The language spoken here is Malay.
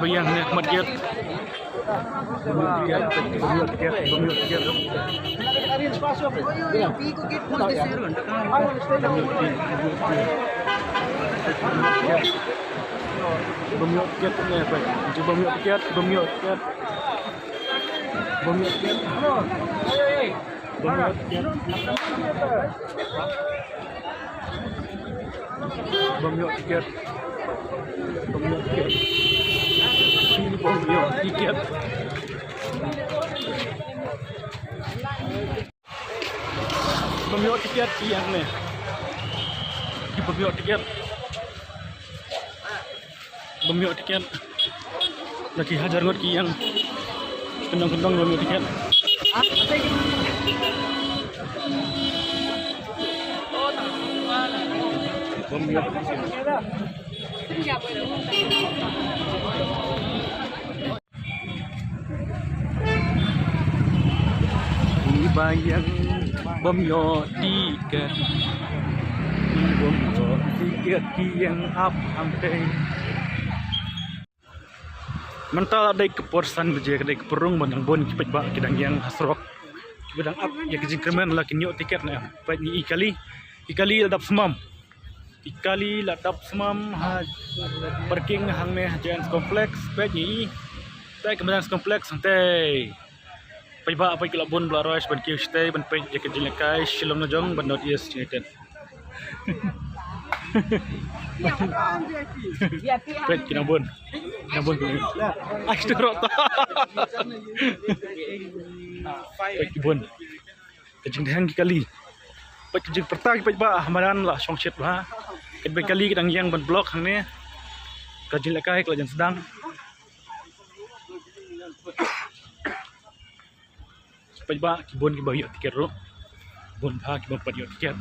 bayang ni mat kiat. Bamiot kiat ni apa? Cuba bamiot kiat. Bamiot kiat. Bamiot kiat. Bamiot kiat. Bamiot kiat. Bamiot tiket yang ni. Bamiot tiket. Bamiot tiket. Lagi hajar ngot ki yang kendang-kendang bamiot tiket. Bamiot tiket. Bayang bamiot tiket. Bamiot tiket yang up sampai mental ada keporsan beje kedai keperung menang bon kipet bak kedang yang hasrok kedang up ya kejengkemen lah kinyo tiket na pat ni ikali ladap semam parking hang meh Giants Complex pat ni pat kemudian kompleks santai pai ba pai kala bon blarois ban kiu stay ban pai je kejelekai Shillong Najong ban North East United. Pet kinabon tu. Aku rota. Pet kibon. Kejeng dehang kali. Pet kejeng pertag pet ba hamaran lah songset ba. Ket be kali kedang yang ban blok hang ni. Kejeng lekai kelajan sedang. Pet ba kibon ki bayar tiket ro. Bon ba kibon bayar tiket.